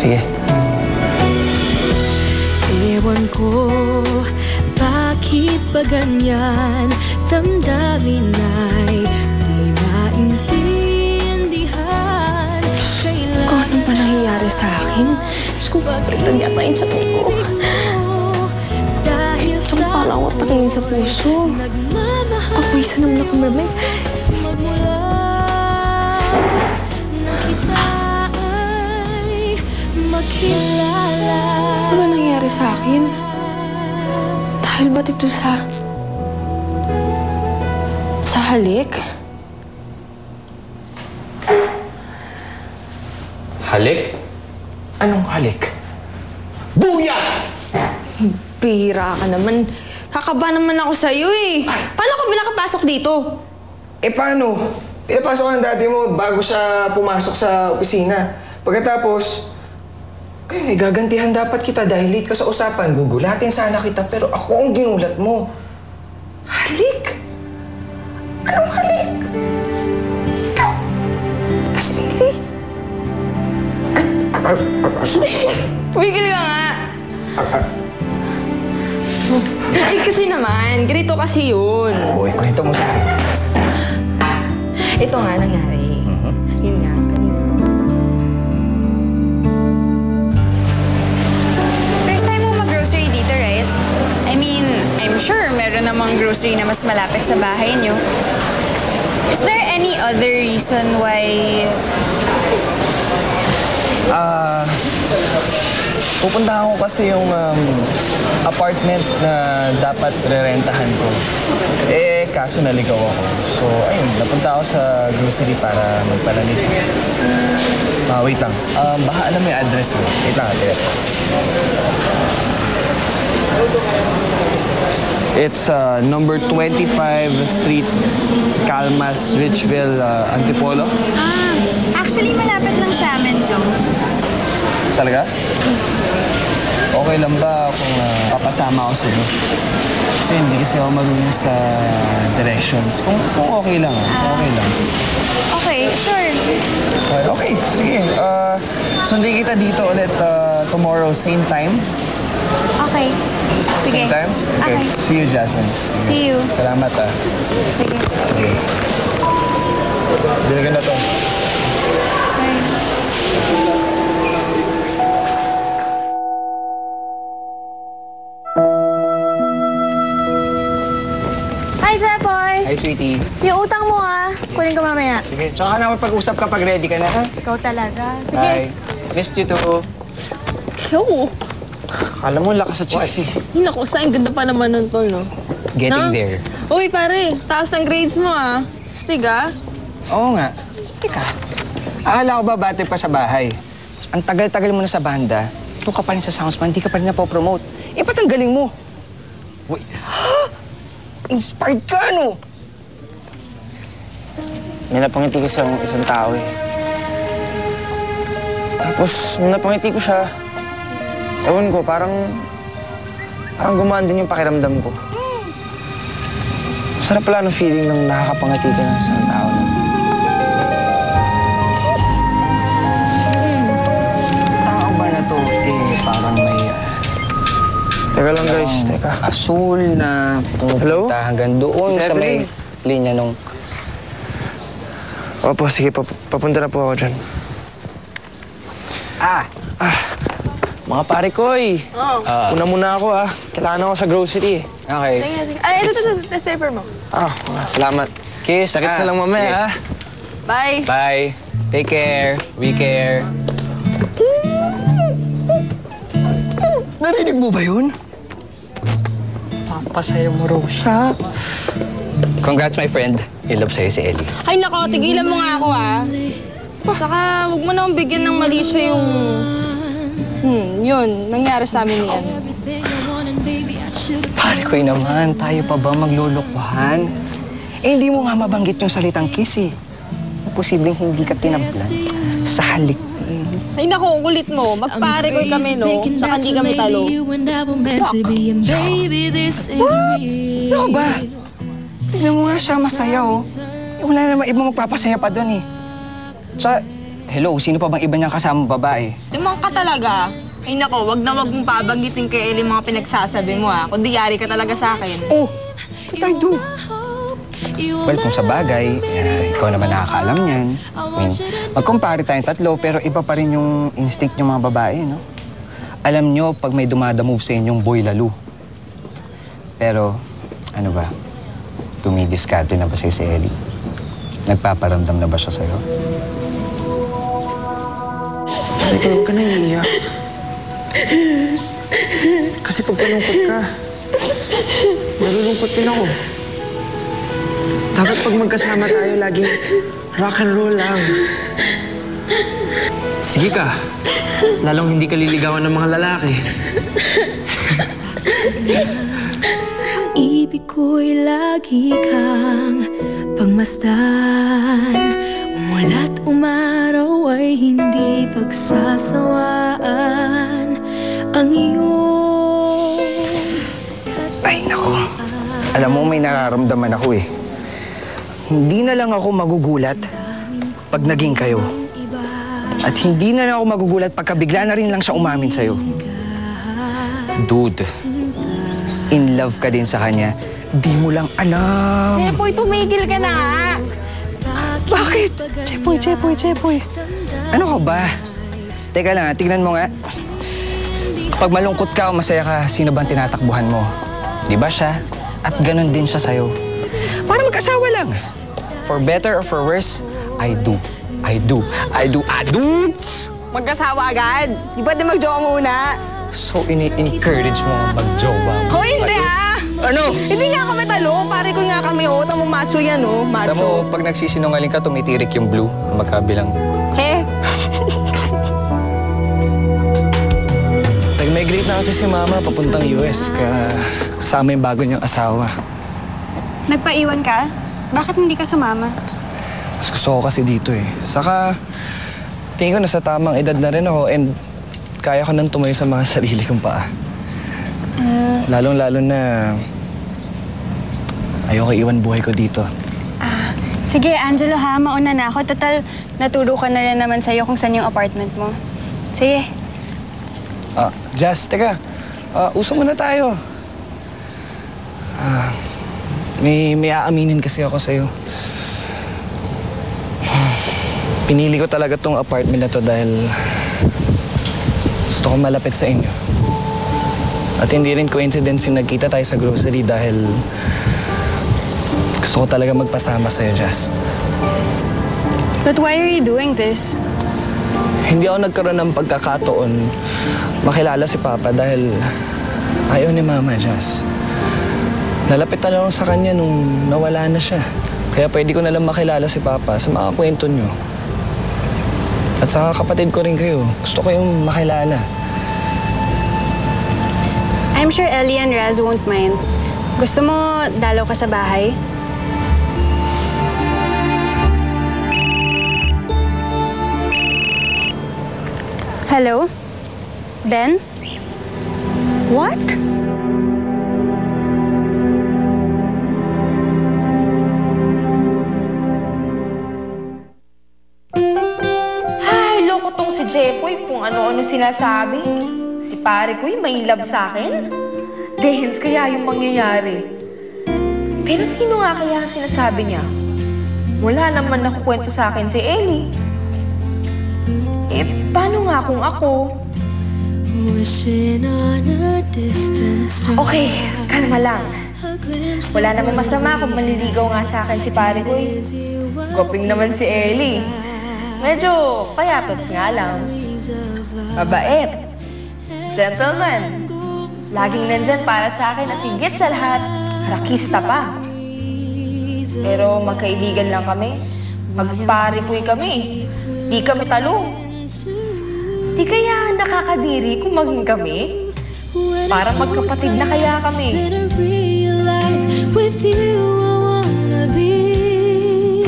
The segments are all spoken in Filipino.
Sige. Ewan ko, bakit ba ganyan? Damdamin ay di maintindihan. Kung ano ba nangyayari sa akin? Diyos ko, pagpalitan yata yung sa ko. Saan pala ako tingin sa puso? Ako isa naman ako mermaid. Ano ba nangyari sa akin? Dahil ba't ito sa halik? Halik? Anong halik? Buya! Bihira ka naman. Kakaba naman ako sa'yo eh. Paano ka ba nakapasok dito? Eh paano? Pinapasok ang daddy mo bago siya pumasok sa opisina. Pagkatapos, ayun, gagantihan dapat kita dahil late ka sa usapan. Gugulatin sana kita pero ako ang ginulat mo. Halik? Anong halik? Ikaw? Kasili? Tumigil ka nga. Eh kasi naman, ganito kasi yun. Boy, kwento mo sa akin. Ito nga nangyari. Yun nga, kanina. First time mo mag-grocery dito, right? I mean, I'm sure meron namang grocery na mas malapit sa bahay niyo. Is there any other reason why... Pupuntahan ko kasi yung apartment na dapat rerentahan ko. Eh, kaso naligaw ako. So, ayun, napunta ako sa grocery para magpalamig. Wait lang. Baka alam mo yung address mo. Wait lang, ate. It's number 25 Street, Calmas, Richville, Antipolo. Actually, malapit lang sa amin to. Talaga? Okay lang ba kung papasama ako sa'yo? Kasi hindi kasi ako marunong sa directions. Kung okay lang, okay lang. Okay, sure. Okay, sige. Sundin kita dito ulit tomorrow, same time. Okay. Sige. Same time? Okay. See you, Jasmine. Sige. See you. Salamat, Sige. Sige. Bilagyan na to. Bye. Hi, Jepoy! Hi, sweetie. Yung utang mo ah. Kunin ko mamaya. Sige, tsaka na mag-usap kapag ready ka na, ha? Ikaw talaga. Sige. Bye. Missed you too. Yo! Alam mo, lakas sa chicks eh. Naku, saan ganda pa naman nun, tol, no? Getting No? there. Uy, pare. Taas ng grades mo ah. Stig ah. Oo nga. Teka, akala ko ba bate pa sa bahay? Ang tagal-tagal mo na sa banda, ito ka pa rin sa Soundsman, di ka pa rin napopromote. Eh, ba't ang galing mo? Wait, inspired ka, no? May napangiti ko sa isang tao eh. Tapos, nung napangiti ko siya, ewan ko, parang gumaan din yung pakiramdam ko. Sarap pala ng feeling ng nakakapangiti ka ng isang tao. Tao ba na to? Eh, parang may... Teka lang guys, teka. Asul na Hello? pumupunta hanggang doon sa may linya nung... Opo, sige, papunta na po ako dyan. Mga pare ko eh. Una muna ako Kailangan ako sa grocery eh. Okay. Sige, sige. Ay, ito. Test paper mo. Salamat. Kiss. Sakit na lang mamaya Bye. Bye. Take care. We care. Narinig mo ba yun? Papasaya mo raw siya. Congrats, my friend. I love sa'yo si Ellie. Ay, nako. Tigilan mo nga ako ah. Saka, huwag mo na akong bigyan ng mali siya yung... yun. Nangyari sa amin yan. Pare ko naman, tayo pa ba maglulukuhan? Eh, hindi mo nga mabanggit yung salitang kiss eh. Posibleng hindi ka tinablan sa halik. Ay, nako. Kulit mo. Magpare ko kami, no? Saka hindi kami talo. Ano ba? Tignan mo nga siya, masaya oh. Eh, wala naman ibang magpapasaya pa doon eh. Sa Hello, sino pa bang iba niyang kasamang babae? Timang ka talaga. Ay nako, wag na wag mong pabanggitin kay Ellie mga pinagsasabi mo ha. Kundi yari ka talaga sa akin. Oh, what I do? Well, kung sa bagay, ikaw naman nakakaalam niyan. I mean, mag-compare tayong tatlo, pero iba pa rin yung instinct ng mga babae, no? Alam nyo, pag may dumada-move sa inyong boy lalo. Pero, ano ba? Tumidiskarte na ba sa'yo si Ellie? Nagpaparamdam na ba siya sa'yo? Ikaw, huwag ka na iiyak. Kasi pag malungkot ka, nalulungkot din ako. Dapat pag magkasama tayo, laging rock and roll lang. Sige ka. Lalong hindi ka liligawan ng mga lalaki. Ibig ko'y lagi kang pagmasdan. Umulat umaraw ay hindi pagsasawaan ang iyong Ay, nako. Alam mo, may nararamdaman ako eh. Hindi na lang ako magugulat pag naging kayo. At hindi na lang ako magugulat pagka bigla na rin lang siya umamin sa'yo. Dude, in love ka din sa kanya. Di mo lang alam. Chepoy, tumigil ka na nga. Bakit? Chepoy. Ano ka ba? Teka lang, tignan mo nga. Kapag malungkot ka o masaya ka, sino bang tinatakbuhan mo? Di ba siya? At ganun din siya sa'yo. Para mag-asawa lang. For better or for worse, I do. Magkasawa agad. Di pwede mag-jowa muna. So, ini-encourage mo mag-jowa mo. Oh, hindi ah! Ano? Hindi nga kami talo. Pare ko nga kami, oh. Tamo macho yan, oh. Alam mo, Macho. pag nagsisinungaling ka, tumitirik yung blue. Magkabilang. Eh, Nag-migrate na kasi si Mama papuntang US, kaya kasama yung bago niyang asawa. Nagpaiwan ka? Bakit hindi ka sumama? Mas gusto ko kasi dito eh. Saka, tingin ko nasa tamang edad na rin ako and kaya ko nang tumayo sa mga sarili kong paa. Lalong-lalo na ayoko iwan buhay ko dito. Sige, Angelo ha, mauna na ako. Total, naturo ka na rin naman sa'yo kung saan yung apartment mo. Sige. Jazz, teka. Uso muna tayo. May aaminin kasi ako sa'yo. Pinili ko talaga tong apartment na to dahil gusto ko malapit sa inyo. At hindi rin coincidence yung nagkita tayo sa grocery dahil gusto ko talaga magpasama sa'yo, Jazz. But why are you doing this? Hindi ako nagkaroon ng pagkakataon makilala si Papa dahil ayaw ni Mama, Jazz. Nalapit na lang sa kanya nung nawala na siya. Kaya pwede ko na lang makilala si Papa sa mga kwento niyo. At saka kapatid ko rin kayo. Gusto ko yung makilala. I'm sure Ellie and Raz won't mind. Gusto mo dalaw ka sa bahay? Hello? Ben? What? ay, loko tong si Jepoy kung ano-ano sinasabi. Si pare ko yung may love sa akin. Dahil kaya yung mangyayari. Pero sino nga kaya ang sinasabi niya? Wala naman nakukwento sa akin si Ellie. Eh, paano nga kung ako? wishing on a distant star. Okay, kalma lang. Wala namang masama kung maliligaw nga sa akin si pare ko eh. Goping naman si Ellie. Medyo payatos nga lang. Mabait. Gentleman. Laging nandyan para sa akin at higit sa lahat, rakista pa. Pero magkaibigan lang kami. Magpare-puy kami. Di kami talo. Di kaya nakakadiri kung maging kami? Para magkapatid na kaya kami. With you I wanna be,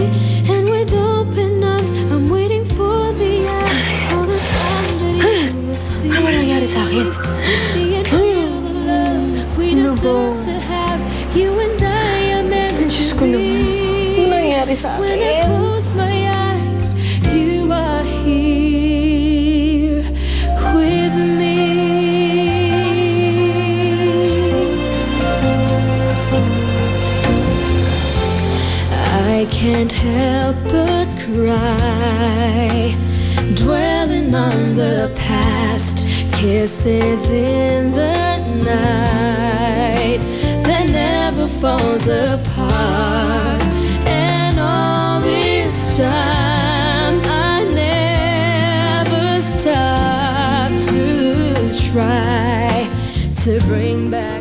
and with open arms I'm waiting for the end. All the time that you will see. Ano nangyari sa akin? See and feel the love we deserve to have. You and I are meant Diyos to ko naman. be. Ano nangyari sa When I akin? close my eyes, you are here. I can't help but cry, dwelling on the past, kisses in the night that never falls apart. And all this time I never stopped to try to bring back